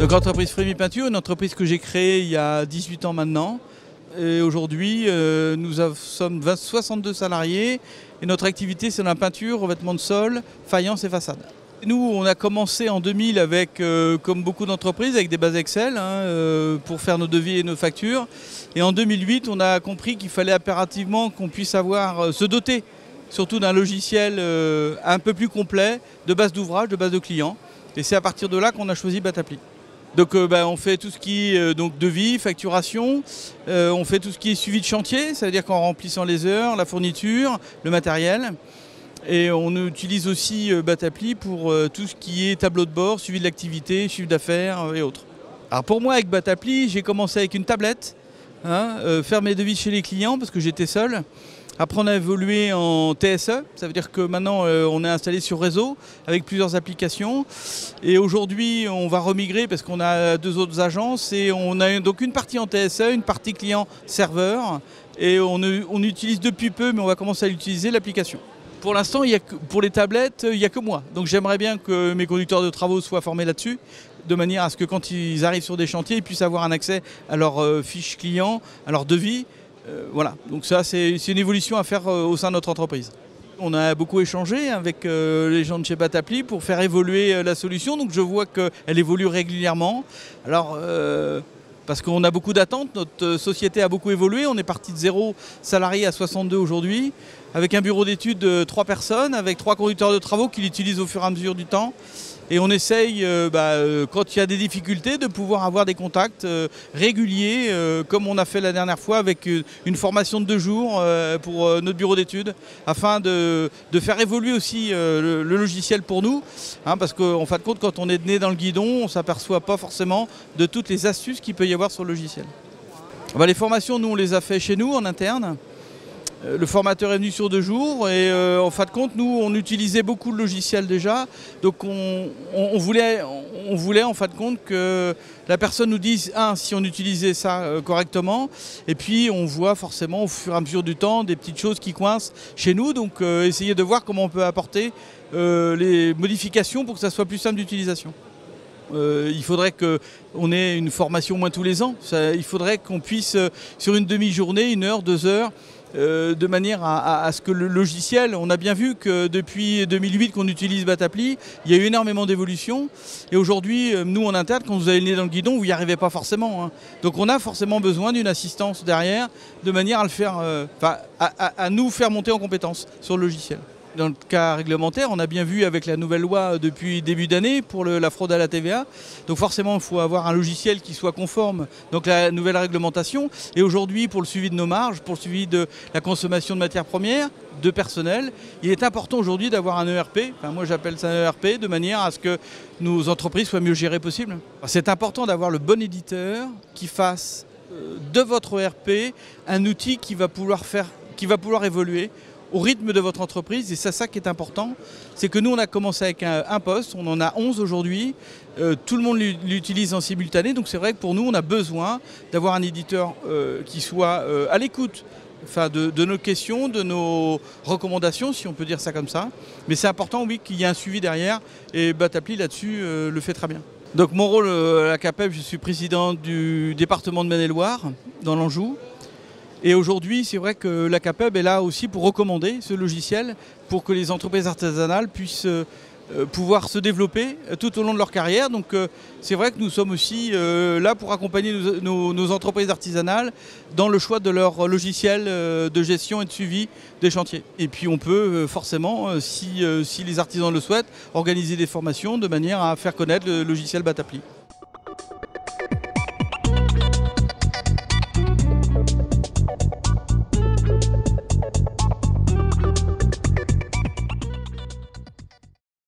Donc l'entreprise Frémy Peinture, une entreprise que j'ai créée il y a 18 ans maintenant. Et aujourd'hui, nous sommes 62 salariés et notre activité c'est la peinture, revêtement de sol, faïence et façade. Nous, on a commencé en 2000 avec, comme beaucoup d'entreprises, avec des bases Excel pour faire nos devis et nos factures. Et en 2008, on a compris qu'il fallait impérativement qu'on puisse se doter surtout d'un logiciel un peu plus complet de base d'ouvrage, de base de clients. Et c'est à partir de là qu'on a choisi Batapli. Donc on fait tout ce qui est devis, facturation, on fait tout ce qui est suivi de chantier, c'est-à-dire qu'en remplissant les heures, la fourniture, le matériel. Et on utilise aussi Batapli pour tout ce qui est tableau de bord, suivi de l'activité, chiffre d'affaires et autres. Alors pour moi avec Batapli, j'ai commencé avec une tablette, faire mes devis chez les clients parce que j'étais seul. Après on a évolué en TSE, ça veut dire que maintenant on est installé sur réseau avec plusieurs applications. Et aujourd'hui on va remigrer parce qu'on a 2 autres agences et on a donc une partie en TSE, une partie client serveur. Et on utilise depuis peu, mais on va commencer à l'utiliser, l'application. Pour l'instant, pour les tablettes, il n'y a que moi. Donc j'aimerais bien que mes conducteurs de travaux soient formés là-dessus, de manière à ce que quand ils arrivent sur des chantiers, ils puissent avoir un accès à leurs fiches clients, à leurs devis. Voilà, donc ça c'est une évolution à faire au sein de notre entreprise. On a beaucoup échangé avec les gens de chez Batapli pour faire évoluer la solution, donc je vois qu'elle évolue régulièrement. Alors, parce qu'on a beaucoup d'attentes, notre société a beaucoup évolué, on est parti de 0 salariés à 62 aujourd'hui, avec un bureau d'études de 3 personnes, avec 3 conducteurs de travaux qui l'utilisent au fur et à mesure du temps. Et on essaye, quand il y a des difficultés, de pouvoir avoir des contacts réguliers, comme on a fait la dernière fois avec une formation de 2 jours pour notre bureau d'études, afin de faire évoluer aussi le logiciel pour nous, parce qu'en fin de compte, quand on est né dans le guidon, on ne s'aperçoit pas forcément de toutes les astuces qu'il peut y avoir sur le logiciel. Les formations, nous, on les a fait chez nous, en interne. Le formateur est venu sur 2 jours et en fin de compte, nous, on utilisait beaucoup le logiciel déjà. Donc on voulait en fin de compte que la personne nous dise, si on utilisait ça correctement. Et puis on voit forcément au fur et à mesure du temps des petites choses qui coincent chez nous. Donc essayer de voir comment on peut apporter les modifications pour que ça soit plus simple d'utilisation. Il faudrait qu'on ait une formation au moins tous les ans. Il faudrait qu'on puisse, sur une demi-journée, 1 heure, 2 heures, de manière à ce que le logiciel, on a bien vu que depuis 2008 qu'on utilise Batapli, il y a eu énormément d'évolution. Et aujourd'hui, nous en interne, quand vous avez le nez dans le guidon, vous n'y arrivez pas forcément. Donc on a forcément besoin d'une assistance derrière, de manière à le faire, à nous faire monter en compétence sur le logiciel. Dans le cas réglementaire, on a bien vu avec la nouvelle loi depuis début d'année pour la fraude à la TVA. Donc forcément, il faut avoir un logiciel qui soit conforme donc la nouvelle réglementation. Et aujourd'hui, pour le suivi de nos marges, pour le suivi de la consommation de matières premières, de personnel, il est important aujourd'hui d'avoir un ERP, moi j'appelle ça un ERP, de manière à ce que nos entreprises soient mieux gérées possible. C'est important d'avoir le bon éditeur qui fasse de votre ERP un outil qui va pouvoir évoluer au rythme de votre entreprise. Et c'est ça qui est important, c'est que nous on a commencé avec un poste, on en a 11 aujourd'hui, tout le monde l'utilise en simultané, donc c'est vrai que pour nous on a besoin d'avoir un éditeur qui soit à l'écoute de nos questions, de nos recommandations, si on peut dire ça comme ça. Mais c'est important, oui, qu'il y ait un suivi derrière, et Batapli là-dessus le fait très bien. Donc mon rôle à la CAPEB, je suis président du département de Maine-et-Loire, dans l'Anjou. Et aujourd'hui, c'est vrai que la CAPEB est là aussi pour recommander ce logiciel pour que les entreprises artisanales puissent pouvoir se développer tout au long de leur carrière. Donc c'est vrai que nous sommes aussi là pour accompagner nos entreprises artisanales dans le choix de leur logiciel de gestion et de suivi des chantiers. Et puis on peut forcément, si les artisans le souhaitent, organiser des formations de manière à faire connaître le logiciel Batapli.